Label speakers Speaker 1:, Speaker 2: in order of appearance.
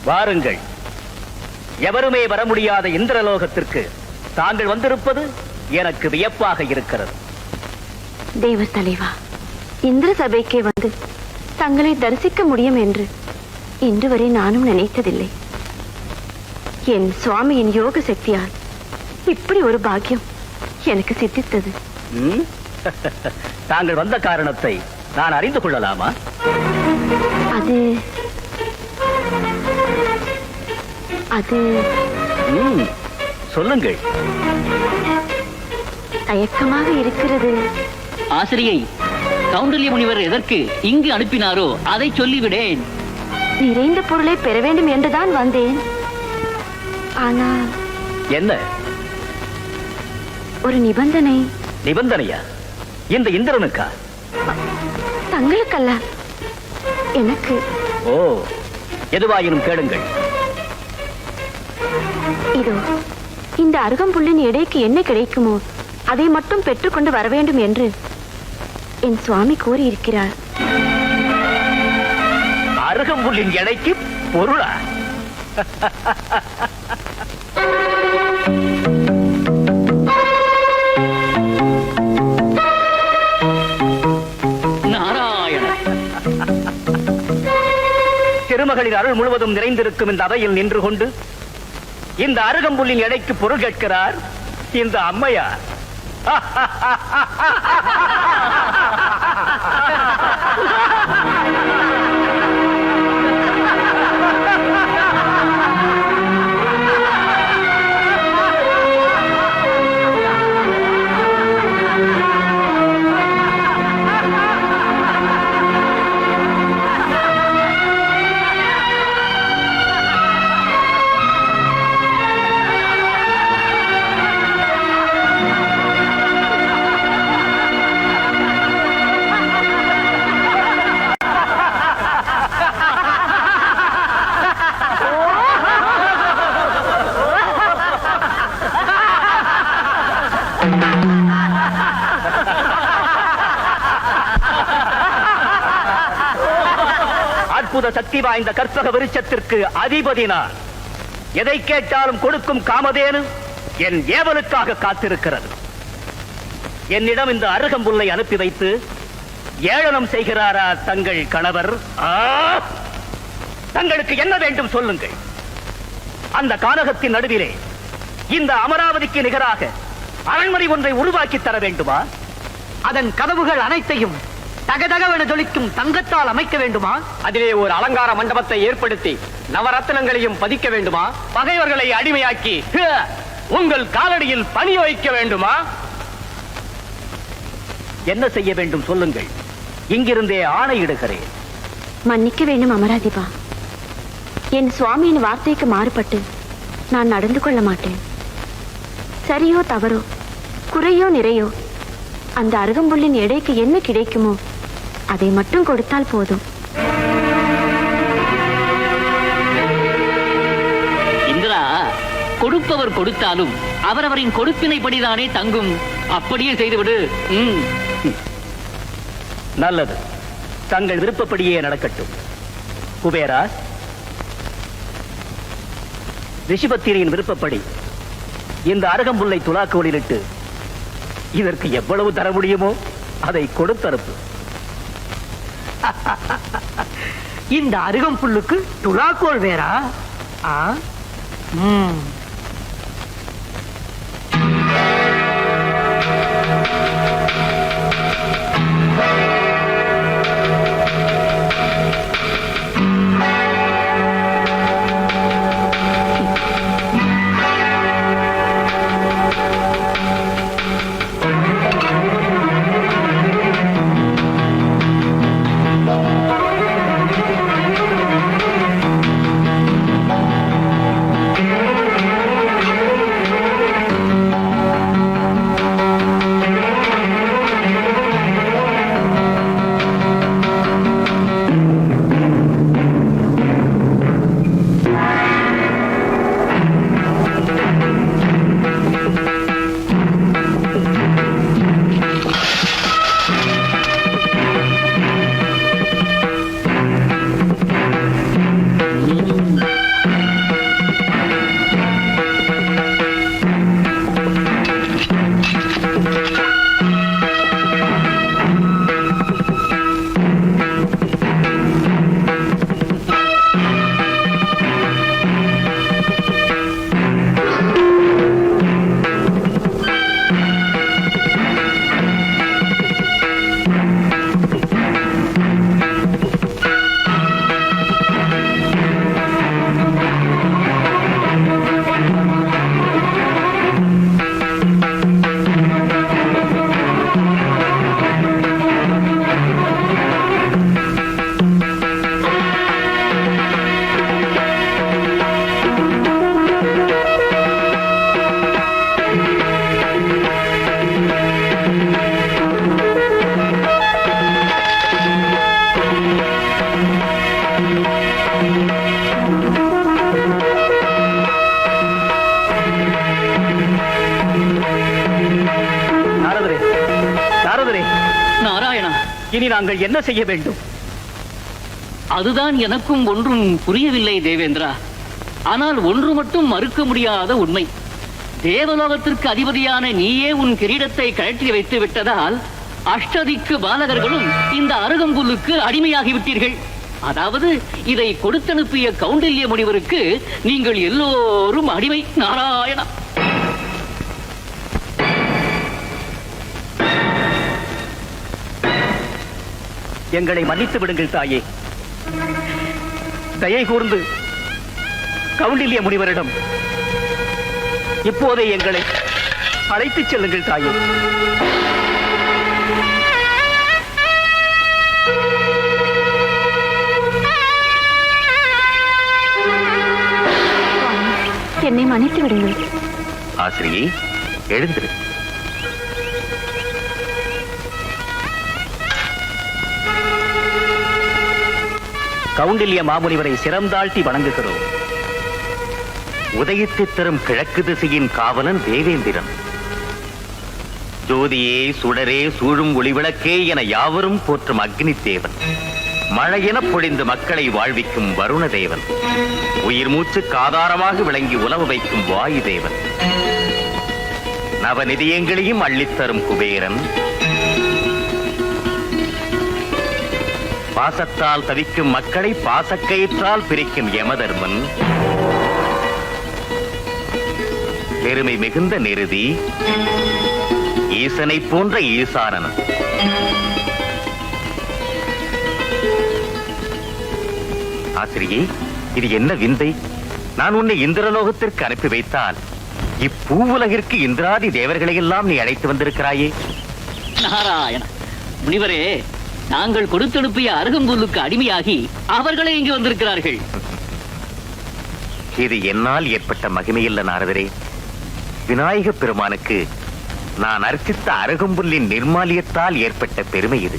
Speaker 1: வாருங்கள். எவருமே வர முடியாத இந்திரலோகத்திற்கு தாங்கள் வந்திருப்பது எனக்கு வியப்பாக இருக்கிறது.
Speaker 2: தேவ தலைவா, இந்திர சபைக்கே வந்து தங்களை தரிசிக்க முடியும் என்று இன்று வரை நானும் நினைத்ததில்லை. என் சுவாமியின் யோக சக்தியால் இப்படி ஒரு பாக்கியம் எனக்கு சித்தித்தது.
Speaker 1: தாங்கள் வந்த காரணத்தை நான் அறிந்து கொள்ளலாமா?
Speaker 2: அது அது
Speaker 1: சொல்லுங்கள்.
Speaker 2: தயக்கமாக இருக்கிறது.
Speaker 3: ஆசிரியை, கௌண்டல்ய முனிவர் எதற்கு இங்கு அனுப்பினாரோ அதை சொல்லிவிடேன்.
Speaker 2: நிறைந்த பொருளை பெற வேண்டும் என்றுதான் வந்தேன். ஆனால்
Speaker 1: என்ன?
Speaker 2: ஒரு நிபந்தனை.
Speaker 1: நிபந்தனையா? இந்த இந்திரனுக்கா?
Speaker 2: தங்களுக்கல்ல, எனக்கு.
Speaker 1: ஓ, எதுவாயினும் கேளுங்கள்.
Speaker 2: இதோ இந்த அருகம்புல்லின் எடைக்கு என்ன கிடைக்குமோ அதை மட்டும் பெற்றுக்கொண்டு வர வேண்டும் என்று என் சுவாமி கூறியிருக்கிறார்.
Speaker 1: அருகம்புல்லின் எடைக்கு பொருளா? திருமகளின் அருள் முழுவதும் நிறைந்திருக்கும் இந்த அவையில் நின்று கொண்டு இந்த அருகம்புல்லின் எடைக்கு பொருள் கேட்கிறார் இந்த அம்மையார். அற்புத சக்தி வாய்ந்த கற்பக விருட்சத்திற்கு அதிபதி நான். எதை கேட்டாலும் கொடுக்கும் காமதேனு என் ஏவலுக்காக காத்திருக்கிறது. என்னிடம் இந்த அருகம்புல்லை அனுப்பி வைத்து ஏளனம் செய்கிறாரா தங்கள் கணவர்? தங்களுக்கு என்ன வேண்டும் சொல்லுங்கள். அந்த கானகத்தின் நடுவிலே இந்த அமராவதிக்கு நிகராக அரண்மனை ஒன்றை உருவாக்கி தர வேண்டுமா?
Speaker 4: அதன் கதவுகள் அனைத்தையும் தகதகவென ஜொலிக்கும் தங்கத்தால் அமைக்க வேண்டுமா?
Speaker 1: அதிலே ஒரு அலங்கார மண்டபத்தை ஏற்படுத்தி நவரத்னங்களையும் பதிக்க வேண்டுமா? பகைவர்களை அடிமையாக்கி உங்கள் காலடியில் பணிய வைக்க வேண்டுமா? என்ன செய்ய வேண்டும் சொல்லுங்கள். இங்கிருந்தே ஆணையிடுகிறேன்.
Speaker 2: மன்னிக்க வேண்டும் அமராதிபா. என் சுவாமியின் வார்த்தைக்கு மாறுபட்டு நான் நடந்து கொள்ள மாட்டேன். சரியோ தவறோ, குறையோ நிறையோ, அந்த அருகம்புல்லின் எடைக்கு என்ன கிடைக்குமோ அதை மட்டும் கொடுத்தால் போதும்.
Speaker 3: இந்திரா, கொடுப்பவர் கொடுத்தாலும் அவரவரின் கொடுப்பினை படிதானே தங்கும். அப்படியே செய்துவிடு.
Speaker 1: நல்லது, தங்கள் விருப்பப்படியே நடக்கட்டும். குபேரா, ரிஷிபத்திரியின் விருப்பப்படி இந்த அருகம்புல்லை துலாக்கோலிலிட்டு இதற்கு எவ்வளவு தர முடியுமோ அதை கொடுத்தனுப்பு.
Speaker 4: இந்த அருகம்புல்லுக்கு துலாக்கோல் வேறா?
Speaker 1: நாரதரே, நாரதரே,
Speaker 3: நாராயணா,
Speaker 1: இனி நாங்கள் என்ன செய்ய வேண்டும்?
Speaker 3: அதுதான் எனக்கும் ஒன்றும் புரியவில்லை தேவேந்திரா. ஆனால் ஒன்று மட்டும் மறுக்க முடியாத உண்மை. தேவலோகத்திற்கு அதிபதியான நீயே உன் கிரீடத்தை கழற்றி வைத்து விட்டதால் அஷ்டதிக்கு பாலகர்களும் இந்த அருகம்புல்லுக்கு அடிமையாகி விட்டீர்கள். அதாவது இதை கொடுத்தனுப்பிய கௌண்டில்ய முனிவருக்கு நீங்கள் எல்லோரும் அடிமை. நாராயணா,
Speaker 1: எங்களை மன்னித்து விடுங்கள் தாயே. தயை கூர்ந்து கௌண்டில்ய முனிவரிடம் இப்போதே எங்களை அழைத்துச் செல்லுங்கள் தாயே.
Speaker 2: என்னை மன்னித்து விடுங்கள்.
Speaker 1: ஆசிரியை, எழுந்திரு. கௌண்டில்ய மாமுனிவரை சிரம் தாழ்த்தி வணங்குகிறோம். உதயத்தை தரும் கிழக்கு திசையின் காவலன் தேவேந்திரன். ஜோதியே, சுடரே, சூழும் ஒளிவிளக்கே என யாவரும் போற்றும் அக்னி தேவன். மழையென பொழிந்து மக்களை வாழ்விக்கும் வருண தேவன். உயிர் மூச்சுக்கு ஆதாரமாக விளங்கி உலவ வைக்கும் வாயு தேவன். நவநிதியங்களையும் அள்ளித்தரும் குபேரன். பாசத்தால் தவிக்கும் மக்களை பாசக்கயிற்றால் பிரிக்கும் யமதர்மன். பெருமை மிகுந்த நிருதி ஈசனை போன்ற ஈசானன். ஆசிரியை, இது என்ன விந்தை? நான் உன்னை இந்திரலோகத்திற்கு அனுப்பி வைத்தால் இப்பூவுலகிற்கு இந்திராதி தேவர்களை எல்லாம் நீ அழைத்து வந்திருக்கிறாயே.
Speaker 3: நாராயண முனிவரே, நாங்கள் கொடுத்தனுப்பிய அருகம்புல்லுக்கு அடிமையாகி அவர்களே இங்கு வந்திருக்கிறார்கள்.
Speaker 1: இது என்னால் ஏற்பட்ட மகிமையில்ல நாரதரே. விநாயக பெருமானுக்கு நான் அர்ச்சித்த அருகம்புல்லின் நிர்மாலியத்தால் ஏற்பட்ட பெருமை இது.